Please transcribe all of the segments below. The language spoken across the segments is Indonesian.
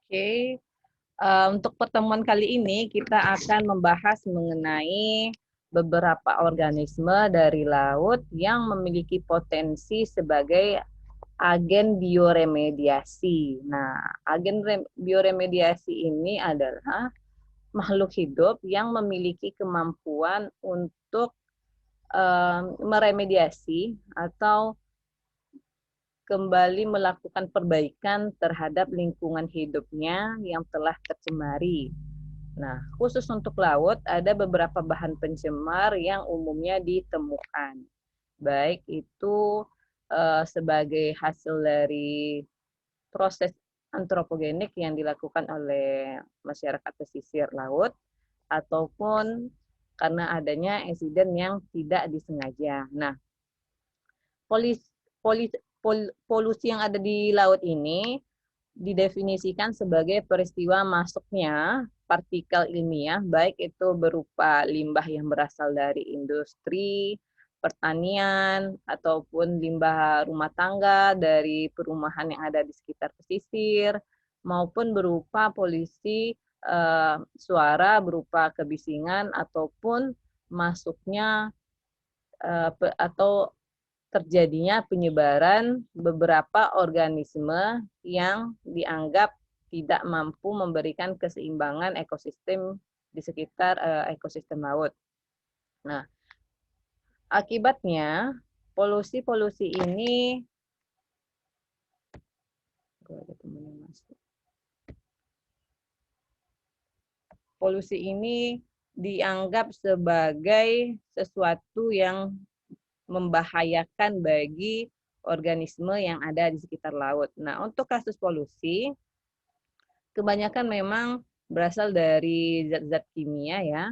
Oke, untuk pertemuan kali ini kita akan membahas mengenai beberapa organisme dari laut yang memiliki potensi sebagai agen bioremediasi. Nah, bioremediasi ini adalah makhluk hidup yang memiliki kemampuan untuk meremediasi atau kembali melakukan perbaikan terhadap lingkungan hidupnya yang telah tercemari. Nah, khusus untuk laut ada beberapa bahan pencemar yang umumnya ditemukan. Baik itu sebagai hasil dari proses antropogenik yang dilakukan oleh masyarakat pesisir laut ataupun karena adanya insiden yang tidak disengaja. Nah, polis, polis, polusi yang ada di laut ini didefinisikan sebagai peristiwa masuknya partikel ilmiah, baik itu berupa limbah yang berasal dari industri, pertanian, ataupun limbah rumah tangga dari perumahan yang ada di sekitar pesisir, maupun berupa polusi suara berupa kebisingan ataupun masuknya atau terjadinya penyebaran beberapa organisme yang dianggap tidak mampu memberikan keseimbangan ekosistem di sekitar ekosistem laut. Nah, akibatnya polusi-polusi ini dianggap sebagai sesuatu yang membahayakan bagi organisme yang ada di sekitar laut. Nah, untuk kasus polusi, kebanyakan memang berasal dari zat-zat kimia ya,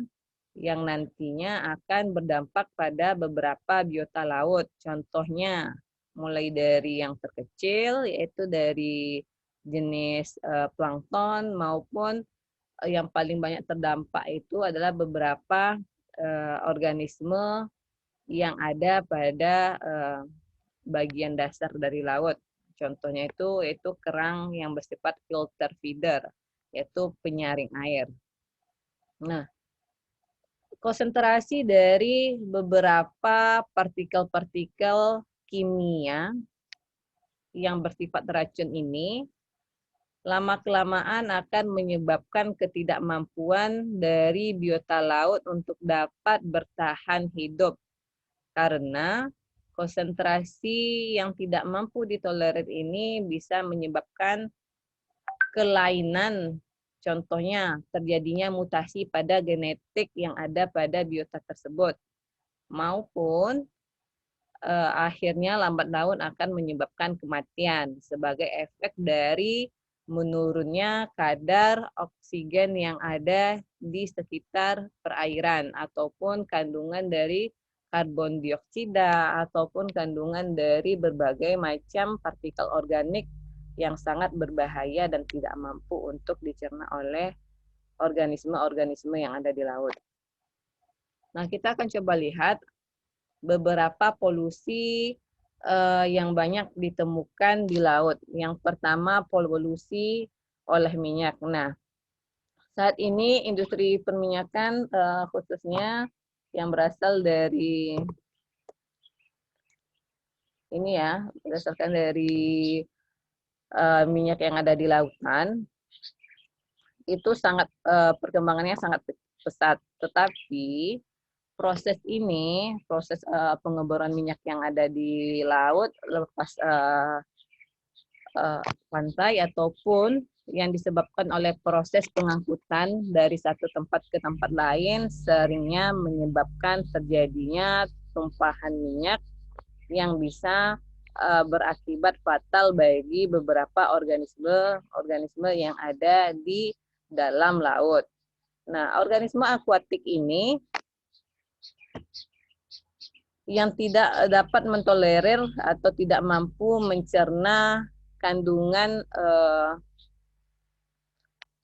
yang nantinya akan berdampak pada beberapa biota laut. Contohnya, mulai dari yang terkecil, yaitu dari jenis plankton, maupun yang paling banyak terdampak itu adalah beberapa organisme yang ada pada bagian dasar dari laut. Contohnya itu kerang yang bersifat filter feeder, yaitu penyaring air. Nah, konsentrasi dari beberapa partikel-partikel kimia yang bersifat racun ini lama-kelamaan akan menyebabkan ketidakmampuan dari biota laut untuk dapat bertahan hidup karena konsentrasi yang tidak mampu ditolerir ini bisa menyebabkan kelainan, contohnya terjadinya mutasi pada genetik yang ada pada biota tersebut, maupun akhirnya lambat laun akan menyebabkan kematian sebagai efek dari menurunnya kadar oksigen yang ada di sekitar perairan ataupun kandungan dari karbon dioksida ataupun kandungan dari berbagai macam partikel organik yang sangat berbahaya dan tidak mampu untuk dicerna oleh organisme-organisme yang ada di laut. Nah, kita akan coba lihat beberapa polusi yang banyak ditemukan di laut. Yang pertama, polusi oleh minyak. Nah, saat ini industri perminyakan khususnya yang berasal dari ini ya, berdasarkan dari minyak yang ada di lautan, itu sangat perkembangannya sangat pesat. Tetapi proses ini, proses pengeboran minyak yang ada di laut lepas pantai ataupun yang disebabkan oleh proses pengangkutan dari satu tempat ke tempat lain seringnya menyebabkan terjadinya tumpahan minyak yang bisa berakibat fatal bagi beberapa organisme yang ada di dalam laut. Nah, organisme akuatik ini yang tidak dapat mentolerir atau tidak mampu mencerna kandungan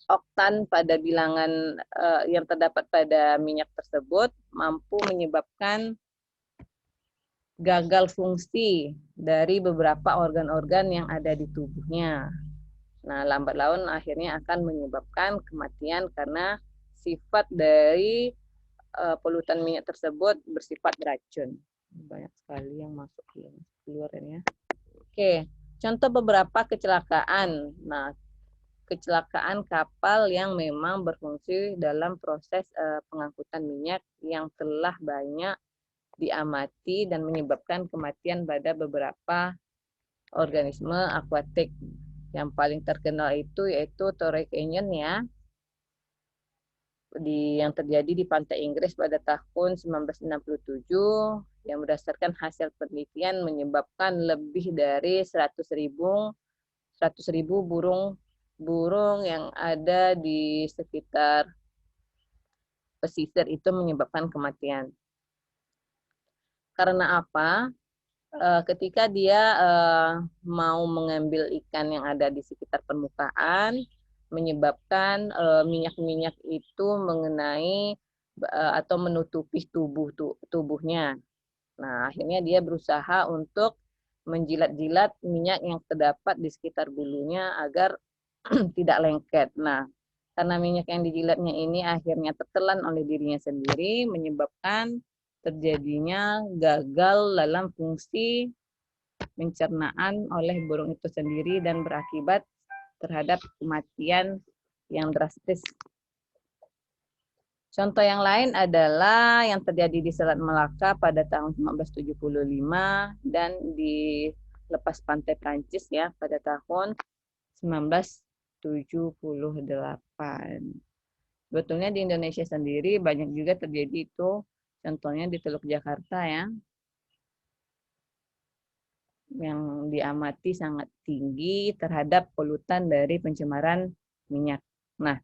oktan pada bilangan yang terdapat pada minyak tersebut mampu menyebabkan gagal fungsi dari beberapa organ-organ yang ada di tubuhnya. Nah, lambat laun akhirnya akan menyebabkan kematian karena sifat dari polutan minyak tersebut bersifat beracun. Banyak sekali yang masuk keluar ini ya. Oke, contoh beberapa kecelakaan. Nah, kecelakaan kapal yang memang berfungsi dalam proses pengangkutan minyak yang telah banyak diamati dan menyebabkan kematian pada beberapa organisme akuatik. Yang paling terkenal itu yaitu Torrey Canyon ya, yang terjadi di pantai Inggris pada tahun 1967 yang berdasarkan hasil penelitian menyebabkan lebih dari 100.000 burung yang ada di sekitar pesisir itu menyebabkan kematian. Karena apa? Ketika dia mau mengambil ikan yang ada di sekitar permukaan, menyebabkan minyak-minyak itu mengenai atau menutupi tubuhnya. Nah, akhirnya dia berusaha untuk menjilat-jilat minyak yang terdapat di sekitar bulunya agar tidak lengket. Nah, karena minyak yang dijilatnya ini akhirnya tertelan oleh dirinya sendiri, menyebabkan terjadinya gagal dalam fungsi pencernaan oleh burung itu sendiri dan berakibat terhadap kematian yang drastis. Contoh yang lain adalah yang terjadi di Selat Melaka pada tahun 1975 dan di lepas pantai Prancis ya pada tahun 1978. Sebetulnya di Indonesia sendiri banyak juga terjadi itu, contohnya di Teluk Jakarta ya, yang diamati sangat tinggi terhadap polutan dari pencemaran minyak. Nah,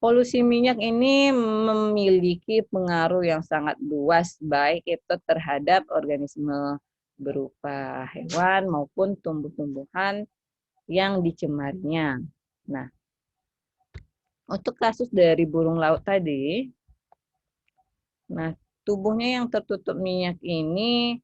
polusi minyak ini memiliki pengaruh yang sangat luas, baik itu terhadap organisme berupa hewan maupun tumbuh-tumbuhan yang dicemarinya. Nah, untuk kasus dari burung laut tadi, nah tubuhnya yang tertutup minyak ini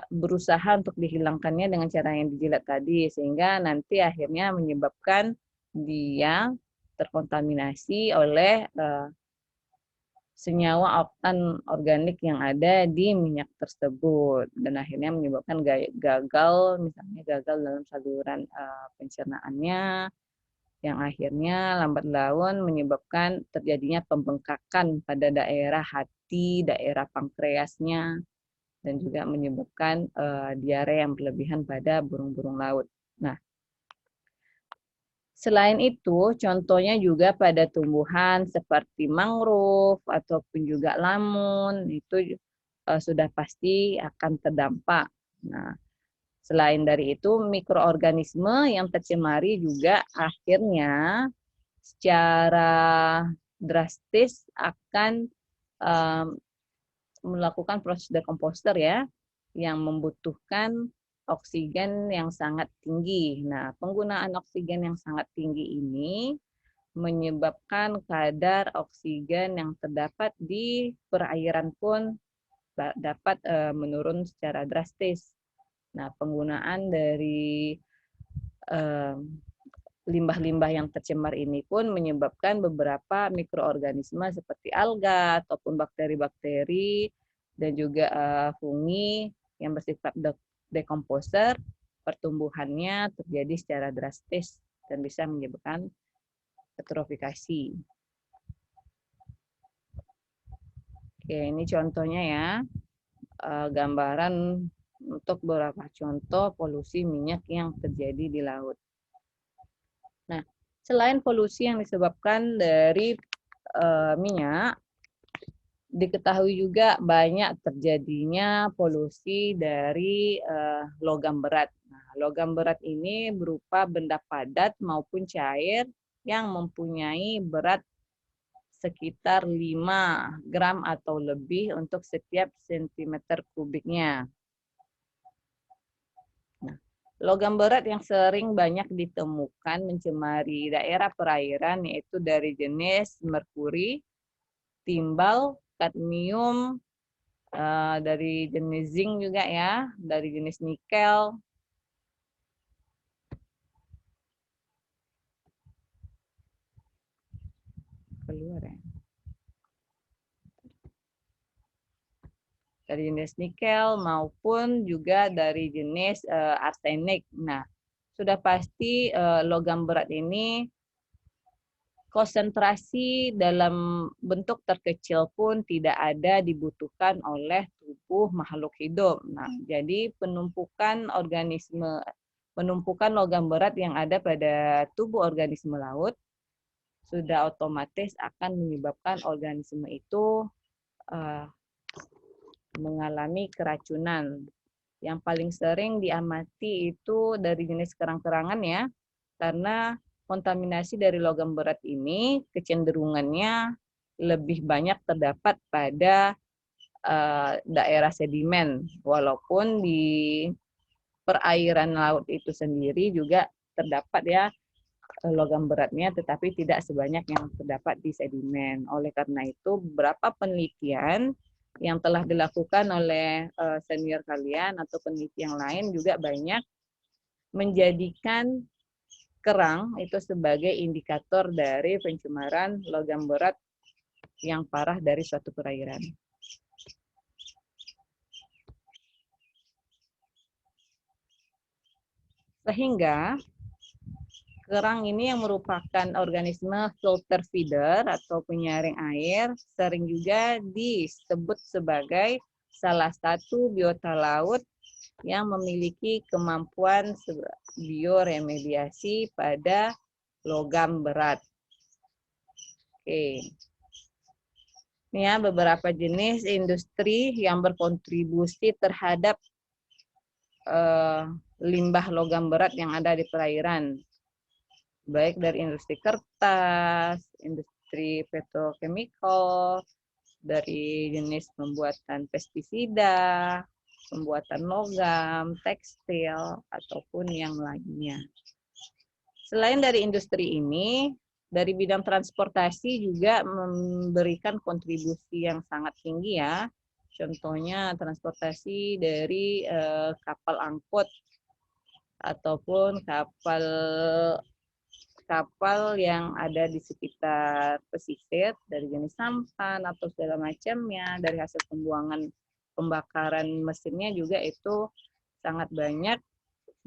berusaha untuk dihilangkannya dengan cara yang dijilat tadi, sehingga nanti akhirnya menyebabkan dia terkontaminasi oleh senyawa oktan organik yang ada di minyak tersebut dan akhirnya menyebabkan gagal, misalnya gagal dalam saluran pencernaannya, yang akhirnya lambat laun menyebabkan terjadinya pembengkakan pada daerah hati, daerah pankreasnya, dan juga menyebabkan diare yang berlebihan pada burung-burung laut. Nah, selain itu, contohnya juga pada tumbuhan seperti mangrove ataupun juga lamun, itu sudah pasti akan terdampak. Nah, selain dari itu, mikroorganisme yang tercemari juga akhirnya secara drastis akan melakukan proses dekomposter ya, yang membutuhkan oksigen yang sangat tinggi. Nah, penggunaan oksigen yang sangat tinggi ini menyebabkan kadar oksigen yang terdapat di perairan pun dapat menurun secara drastis. Nah, penggunaan dari limbah-limbah yang tercemar ini pun menyebabkan beberapa mikroorganisme seperti alga ataupun bakteri-bakteri dan juga fungi yang bersifat dekomposer, pertumbuhannya terjadi secara drastis dan bisa menyebabkan eutrofikasi. Oke, ini contohnya ya, gambaran untuk beberapa contoh polusi minyak yang terjadi di laut. Nah, selain polusi yang disebabkan dari minyak, diketahui juga banyak terjadinya polusi dari logam berat. Nah, logam berat ini berupa benda padat maupun cair yang mempunyai berat sekitar 5 gram atau lebih untuk setiap sentimeter kubiknya. Nah, logam berat yang sering banyak ditemukan mencemari daerah perairan yaitu dari jenis merkuri, timbal, kadmium, dari jenis zinc juga ya, dari jenis nikel. keluar ya. Dari jenis nikel maupun juga dari jenis arsenik. Nah, sudah pasti logam berat ini konsentrasi dalam bentuk terkecil pun tidak ada dibutuhkan oleh tubuh makhluk hidup. Nah, jadi penumpukan logam berat yang ada pada tubuh organisme laut sudah otomatis akan menyebabkan organisme itu mengalami keracunan. Yang paling sering diamati itu dari jenis kerang-kerangan ya, karena kontaminasi dari logam berat ini kecenderungannya lebih banyak terdapat pada daerah sedimen, walaupun di perairan laut itu sendiri juga terdapat ya logam beratnya, tetapi tidak sebanyak yang terdapat di sedimen. Oleh karena itu, beberapa penelitian yang telah dilakukan oleh senior kalian atau peneliti yang lain juga banyak menjadikan kerang itu sebagai indikator dari pencemaran logam berat yang parah dari suatu perairan. Sehingga kerang ini yang merupakan organisme filter feeder atau penyaring air sering juga disebut sebagai salah satu biota laut yang memiliki kemampuan bioremediasi pada logam berat. Oke. Ini ya beberapa jenis industri yang berkontribusi terhadap limbah logam berat yang ada di perairan. Baik dari industri kertas, industri petrokimikal, dari jenis pembuatan pestisida, pembuatan logam, tekstil, ataupun yang lainnya. Selain dari industri ini, dari bidang transportasi juga memberikan kontribusi yang sangat tinggi ya. Contohnya transportasi dari kapal angkut ataupun kapal yang ada di sekitar pesisir dari jenis sampan atau segala macamnya, dari hasil pembakaran mesinnya juga itu sangat banyak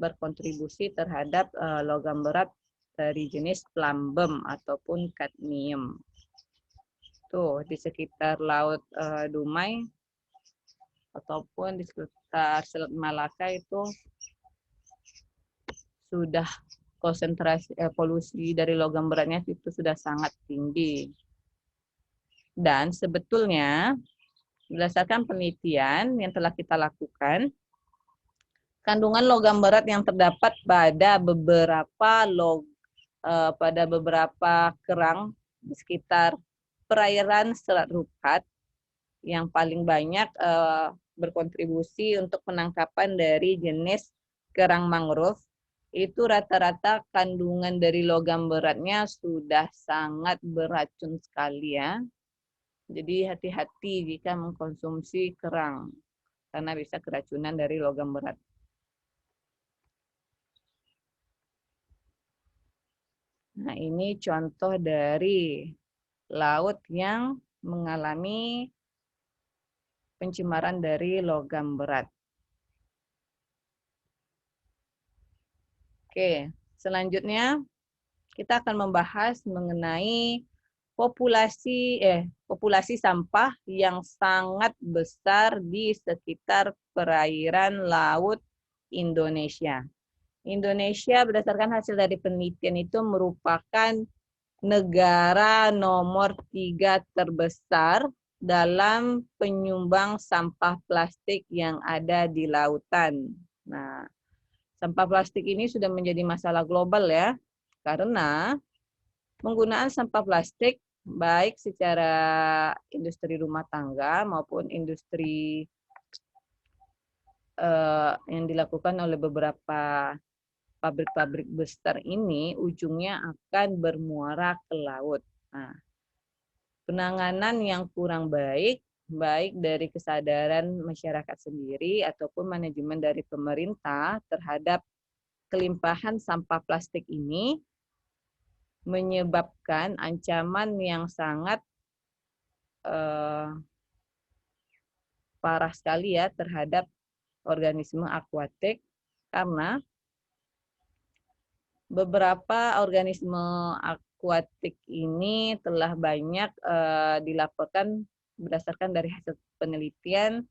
berkontribusi terhadap logam berat dari jenis plumbum ataupun kadmium. Tuh di sekitar laut Dumai ataupun di sekitar Selat Malaka itu sudah konsentrasi polusi dari logam beratnya itu sudah sangat tinggi. Dan sebetulnya berdasarkan penelitian yang telah kita lakukan, kandungan logam berat yang terdapat pada beberapa kerang di sekitar perairan Selat Rukhat yang paling banyak berkontribusi untuk penangkapan dari jenis kerang mangrove, itu rata-rata kandungan dari logam beratnya sudah sangat beracun sekali ya. Jadi hati-hati jika mengkonsumsi kerang, karena bisa keracunan dari logam berat. Nah, ini contoh dari laut yang mengalami pencemaran dari logam berat. Oke, selanjutnya kita akan membahas mengenai populasi sampah yang sangat besar di sekitar perairan laut Indonesia. Indonesia berdasarkan hasil dari penelitian itu merupakan negara nomor 3 terbesar dalam penyumbang sampah plastik yang ada di lautan. Nah, sampah plastik ini sudah menjadi masalah global ya, karena penggunaan sampah plastik baik secara industri rumah tangga maupun industri yang dilakukan oleh beberapa pabrik-pabrik besar ini ujungnya akan bermuara ke laut. Nah, penanganan yang kurang baik dari kesadaran masyarakat sendiri ataupun manajemen dari pemerintah terhadap kelimpahan sampah plastik ini menyebabkan ancaman yang sangat parah sekali ya terhadap organisme akuatik, karena beberapa organisme akuatik ini telah banyak dilaporkan berdasarkan dari hasil penelitian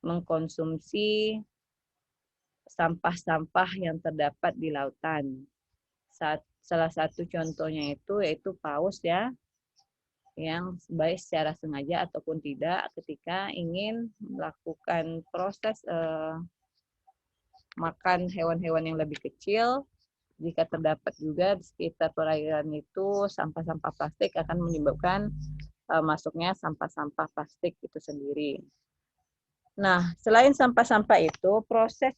mengkonsumsi sampah-sampah yang terdapat di lautan. Salah satu contohnya itu yaitu paus ya, yang baik secara sengaja ataupun tidak ketika ingin melakukan proses makan hewan-hewan yang lebih kecil, jika terdapat juga di sekitar perairan itu sampah-sampah plastik akan menyebabkan masuknya sampah-sampah plastik itu sendiri. Nah, selain sampah-sampah itu, proses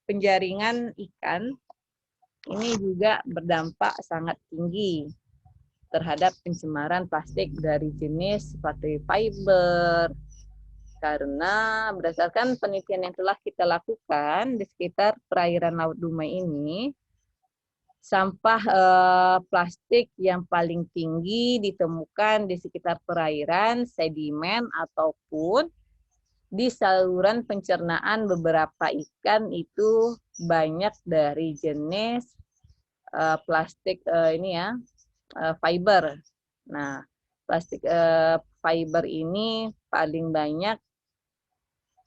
penjaringan ikan ini juga berdampak sangat tinggi terhadap pencemaran plastik dari jenis seperti fiber. Karena berdasarkan penelitian yang telah kita lakukan di sekitar perairan Laut Dumai ini, sampah plastik yang paling tinggi ditemukan di sekitar perairan, sedimen, ataupun di saluran pencernaan beberapa ikan itu banyak dari jenis plastik ini ya, fiber. Nah, plastik fiber ini paling banyak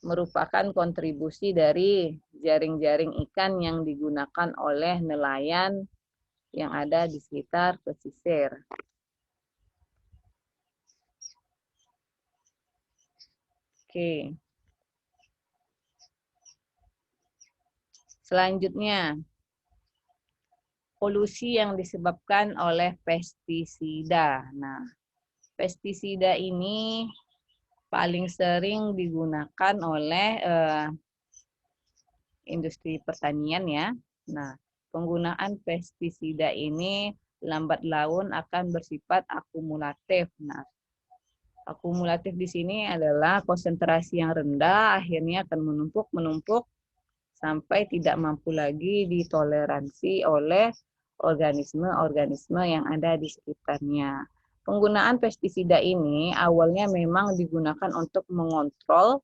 merupakan kontribusi dari jaring-jaring ikan yang digunakan oleh nelayan yang ada di sekitar pesisir. Oke. Selanjutnya, polusi yang disebabkan oleh pestisida. Nah, pestisida ini paling sering digunakan oleh industri pertanian ya. Nah, penggunaan pestisida ini lambat laun akan bersifat akumulatif. Nah, akumulatif di sini adalah konsentrasi yang rendah akhirnya akan menumpuk sampai tidak mampu lagi ditoleransi oleh organisme-organisme yang ada di sekitarnya. Penggunaan pestisida ini awalnya memang digunakan untuk mengontrol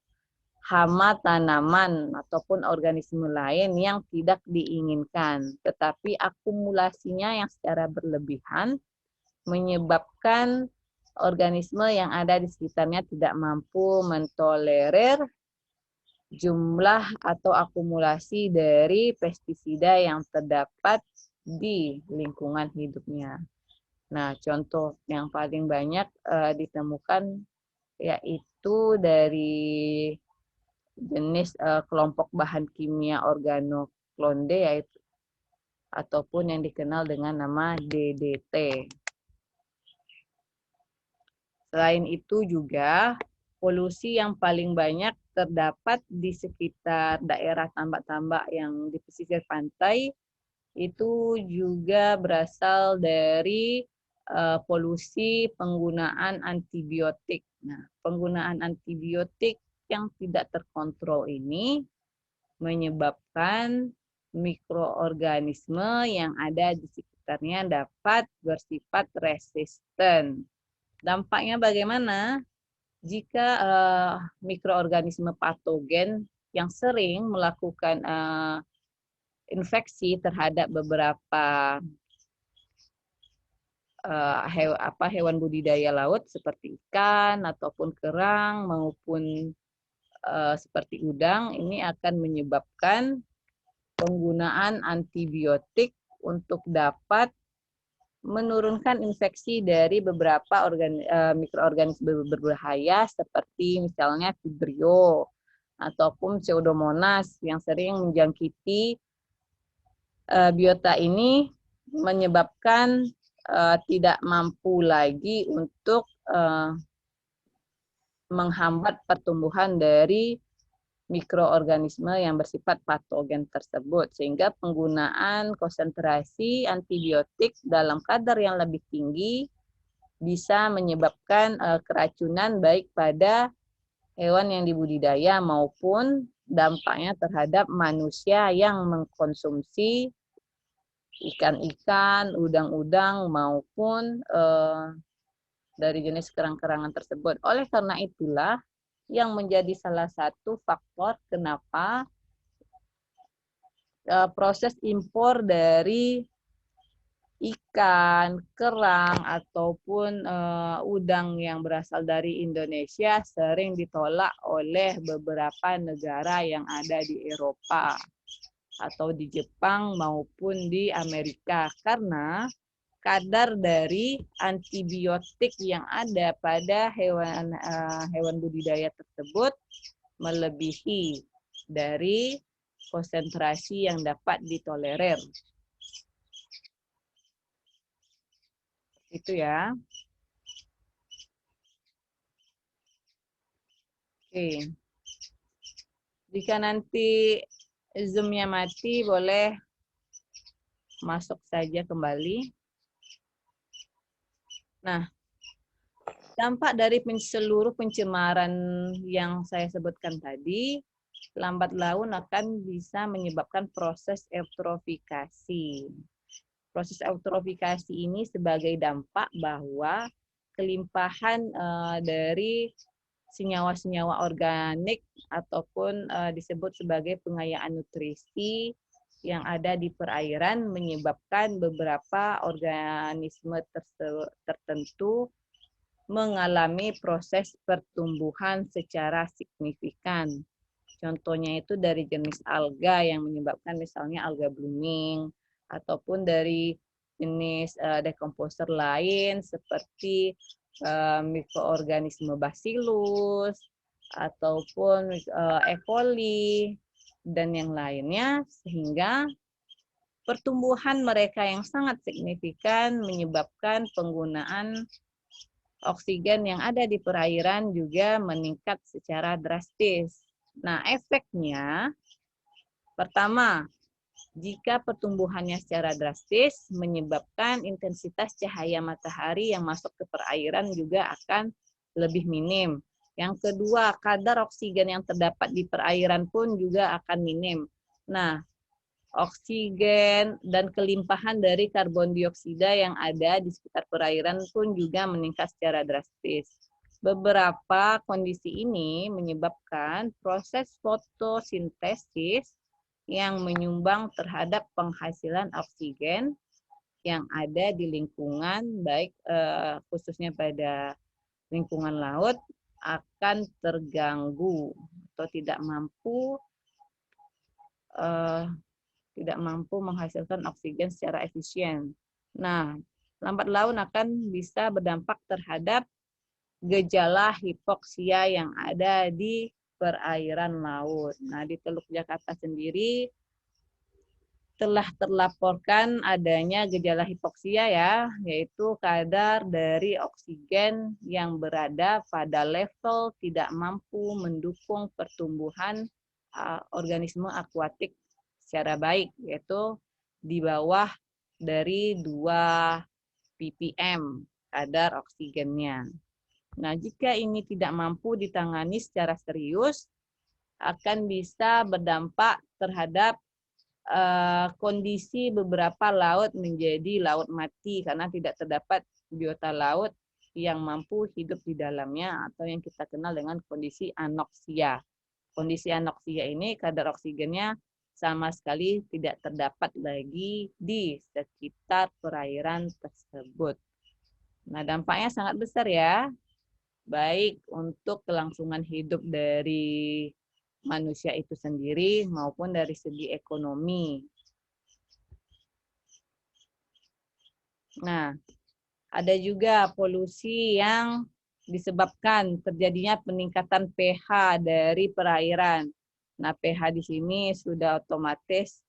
hama tanaman ataupun organisme lain yang tidak diinginkan. Tetapi akumulasinya yang secara berlebihan menyebabkan organisme yang ada di sekitarnya tidak mampu mentolerir jumlah atau akumulasi dari pestisida yang terdapat di lingkungan hidupnya. Nah, contoh yang paling banyak ditemukan yaitu dari jenis kelompok bahan kimia organoklonde yaitu ataupun yang dikenal dengan nama DDT. Selain itu juga polusi yang paling banyak terdapat di sekitar daerah tambak-tambak yang di pesisir pantai itu juga berasal dari polusi penggunaan antibiotik. Nah, penggunaan antibiotik yang tidak terkontrol ini menyebabkan mikroorganisme yang ada di sekitarnya dapat bersifat resisten. Dampaknya bagaimana? Jika mikroorganisme patogen yang sering melakukan infeksi terhadap beberapa hewan budidaya laut seperti ikan ataupun kerang maupun seperti udang, ini akan menyebabkan penggunaan antibiotik untuk dapat menurunkan infeksi dari beberapa mikroorganisme berbahaya seperti misalnya Vibrio ataupun Pseudomonas yang sering menjangkiti biota ini, menyebabkan tidak mampu lagi untuk menghambat pertumbuhan dari mikroorganisme yang bersifat patogen tersebut, sehingga penggunaan konsentrasi antibiotik dalam kadar yang lebih tinggi bisa menyebabkan keracunan baik pada hewan yang dibudidaya maupun dampaknya terhadap manusia yang mengkonsumsi ikan-ikan, udang-udang maupun dari jenis kerang-kerangan tersebut. Oleh karena itulah yang menjadi salah satu faktor kenapa proses impor dari ikan, kerang, ataupun udang yang berasal dari Indonesia sering ditolak oleh beberapa negara yang ada di Eropa atau di Jepang maupun di Amerika karena kadar dari antibiotik yang ada pada hewan budidaya tersebut melebihi dari konsentrasi yang dapat ditolerir. Itu ya. Oke. Jika nanti Zoom-nya mati, boleh masuk saja kembali. Nah, dampak dari seluruh pencemaran yang saya sebutkan tadi, lambat laun akan bisa menyebabkan proses eutrofikasi. Proses eutrofikasi ini sebagai dampak bahwa kelimpahan dari senyawa-senyawa organik ataupun disebut sebagai pengayaan nutrisi yang ada di perairan menyebabkan beberapa organisme tertentu mengalami proses pertumbuhan secara signifikan. Contohnya itu dari jenis alga yang menyebabkan misalnya alga blooming, ataupun dari jenis dekomposer lain seperti mikroorganisme bacillus, ataupun E. coli, dan yang lainnya, sehingga pertumbuhan mereka yang sangat signifikan menyebabkan penggunaan oksigen yang ada di perairan juga meningkat secara drastis. Nah, efeknya pertama, jika pertumbuhannya secara drastis menyebabkan intensitas cahaya matahari yang masuk ke perairan juga akan lebih minim. Yang kedua, kadar oksigen yang terdapat di perairan pun juga akan minim. Nah, oksigen dan kelimpahan dari karbon dioksida yang ada di sekitar perairan pun juga meningkat secara drastis. Beberapa kondisi ini menyebabkan proses fotosintesis yang menyumbang terhadap penghasilan oksigen yang ada di lingkungan, baik khususnya pada lingkungan laut, akan terganggu atau tidak mampu menghasilkan oksigen secara efisien. Nah, lambat laun akan bisa berdampak terhadap gejala hipoksia yang ada di perairan laut. Nah, di Teluk Jakarta sendiri telah terlaporkan adanya gejala hipoksia ya, yaitu kadar dari oksigen yang berada pada level tidak mampu mendukung pertumbuhan organisme akuatik secara baik, yaitu di bawah dari 2 ppm kadar oksigennya. Nah, jika ini tidak mampu ditangani secara serius, akan bisa berdampak terhadap kondisi beberapa laut menjadi laut mati karena tidak terdapat biota laut yang mampu hidup di dalamnya atau yang kita kenal dengan kondisi anoksia. Kondisi anoksia ini kadar oksigennya sama sekali tidak terdapat lagi di sekitar perairan tersebut. Nah, dampaknya sangat besar ya, baik untuk kelangsungan hidup dari manusia itu sendiri maupun dari segi ekonomi. Nah, ada juga polusi yang disebabkan terjadinya peningkatan pH dari perairan. Nah, pH di sini sudah otomatis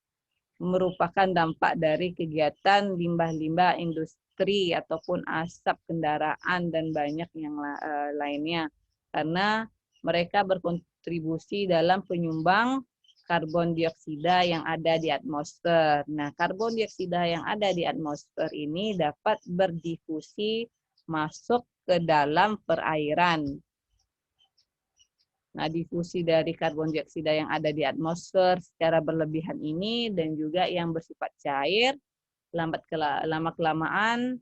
merupakan dampak dari kegiatan limbah-limbah industri ataupun asap kendaraan dan banyak yang lainnya. Karena mereka berkontribusi dalam penyumbang karbon dioksida yang ada di atmosfer. Nah, karbon dioksida yang ada di atmosfer ini dapat berdifusi masuk ke dalam perairan. Nah, difusi dari karbon dioksida yang ada di atmosfer secara berlebihan ini dan juga yang bersifat cair lama-kelamaan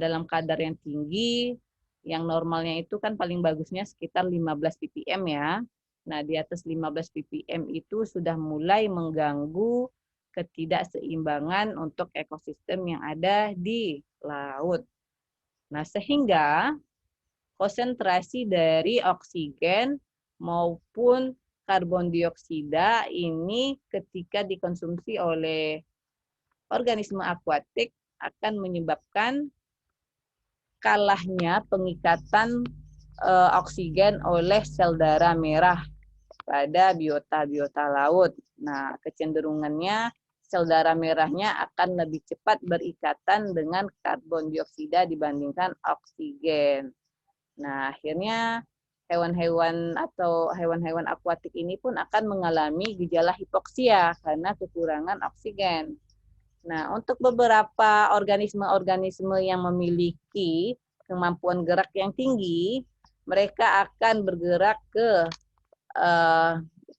dalam kadar yang tinggi, yang normalnya itu kan paling bagusnya sekitar 15 ppm ya. Nah, di atas 15 ppm itu sudah mulai mengganggu ketidakseimbangan untuk ekosistem yang ada di laut. Nah, sehingga konsentrasi dari oksigen maupun karbon dioksida ini ketika dikonsumsi oleh organisme akuatik akan menyebabkan kalahnya pengikatan oksigen oleh sel darah merah pada biota-biota laut. Nah, kecenderungannya sel darah merahnya akan lebih cepat berikatan dengan karbon dioksida dibandingkan oksigen. Nah, akhirnya hewan-hewan atau hewan-hewan akuatik ini pun akan mengalami gejala hipoksia karena kekurangan oksigen. Nah, untuk beberapa organisme-organisme yang memiliki kemampuan gerak yang tinggi, mereka akan bergerak ke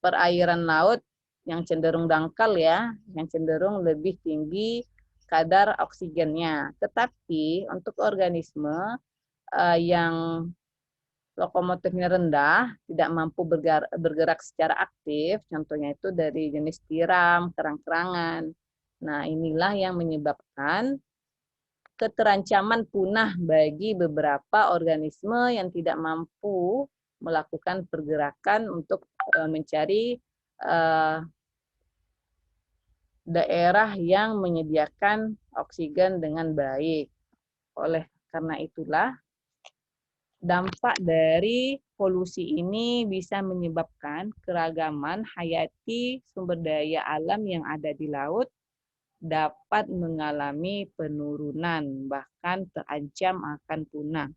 perairan laut yang cenderung dangkal ya, yang cenderung lebih tinggi kadar oksigennya. Tetapi untuk organisme yang lokomotifnya rendah, tidak mampu bergerak secara aktif, contohnya itu dari jenis tiram, kerang-kerangan. Nah, inilah yang menyebabkan keterancaman punah bagi beberapa organisme yang tidak mampu melakukan pergerakan untuk mencari daerah yang menyediakan oksigen dengan baik. Oleh karena itulah, dampak dari polusi ini bisa menyebabkan keragaman hayati sumber daya alam yang ada di laut dapat mengalami penurunan, bahkan terancam akan punah.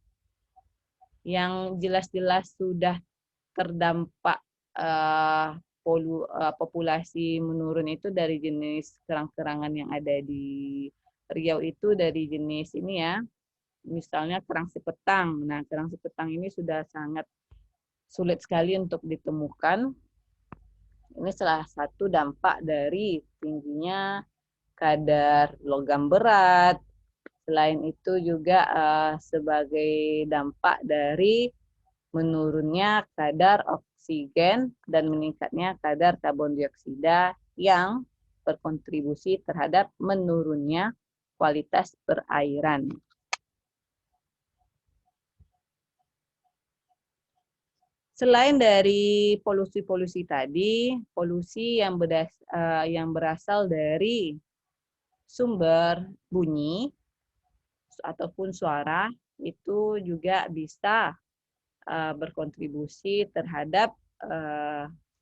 Yang jelas-jelas sudah terdampak populasi menurun itu dari jenis kerang-kerangan yang ada di Riau itu dari jenis ini ya, misalnya kerang sepetang. Nah, kerang sepetang ini sudah sangat sulit sekali untuk ditemukan. Ini salah satu dampak dari tingginya kadar logam berat. Selain itu juga sebagai dampak dari menurunnya kadar oksigen dan meningkatnya kadar karbon dioksida yang berkontribusi terhadap menurunnya kualitas perairan. Selain dari polusi-polusi tadi, polusi yang berasal dari sumber bunyi ataupun suara itu juga bisa berkontribusi terhadap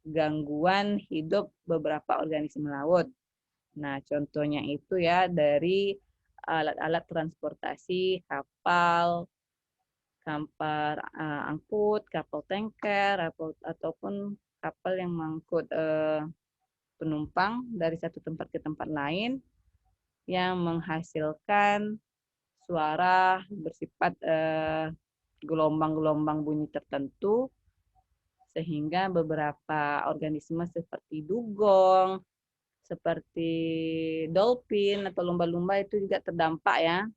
gangguan hidup beberapa organisme laut. Nah, contohnya itu ya dari alat-alat transportasi, kapal angkut, kapal tanker, ataupun kapal yang mengangkut penumpang dari satu tempat ke tempat lain yang menghasilkan suara bersifat gelombang-gelombang bunyi tertentu, sehingga beberapa organisme seperti dugong, seperti dolphin atau lumba-lumba itu juga terdampak ya,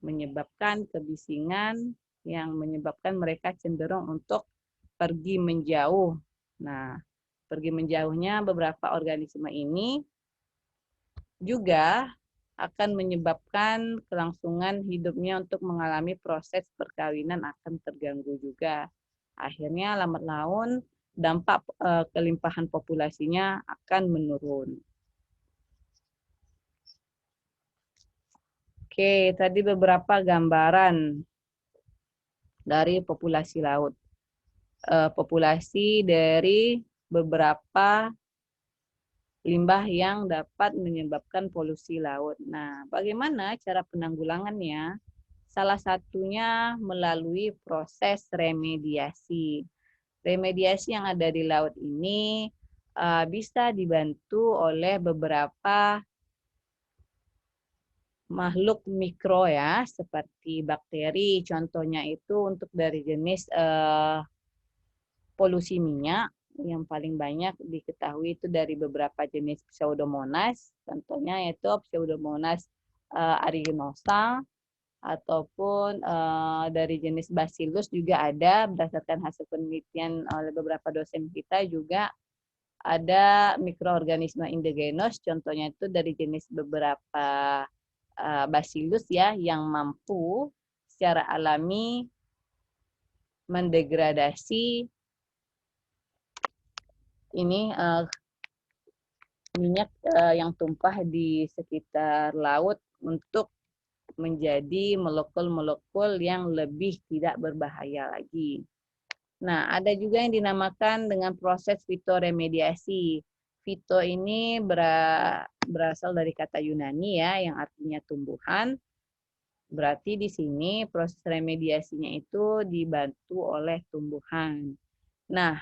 menyebabkan kebisingan yang menyebabkan mereka cenderung untuk pergi menjauh. Nah, pergi menjauhnya beberapa organisme ini juga akan menyebabkan kelangsungan hidupnya untuk mengalami proses perkawinan akan terganggu juga. Akhirnya lambat laun dampak kelimpahan populasinya akan menurun. Oke, tadi beberapa gambaran dari populasi laut. Populasi dari beberapa limbah yang dapat menyebabkan polusi laut. Nah, bagaimana cara penanggulangannya? Salah satunya melalui proses remediasi. Remediasi yang ada di laut ini bisa dibantu oleh beberapa makhluk mikro ya, seperti bakteri. Contohnya itu untuk dari jenis polusi minyak yang paling banyak diketahui itu dari beberapa jenis Pseudomonas. Contohnya yaitu Pseudomonas aeruginosa ataupun dari jenis Bacillus juga ada, berdasarkan hasil penelitian oleh beberapa dosen kita juga ada mikroorganisme endogenos, contohnya itu dari jenis beberapa Bacillus ya yang mampu secara alami mendegradasi ini minyak yang tumpah di sekitar laut untuk menjadi molekul-molekul yang lebih tidak berbahaya lagi. Nah, ada juga yang dinamakan dengan proses fitoremediasi. Fito ini berasal dari kata Yunani ya, yang artinya tumbuhan. Berarti di sini proses remediasinya itu dibantu oleh tumbuhan. Nah,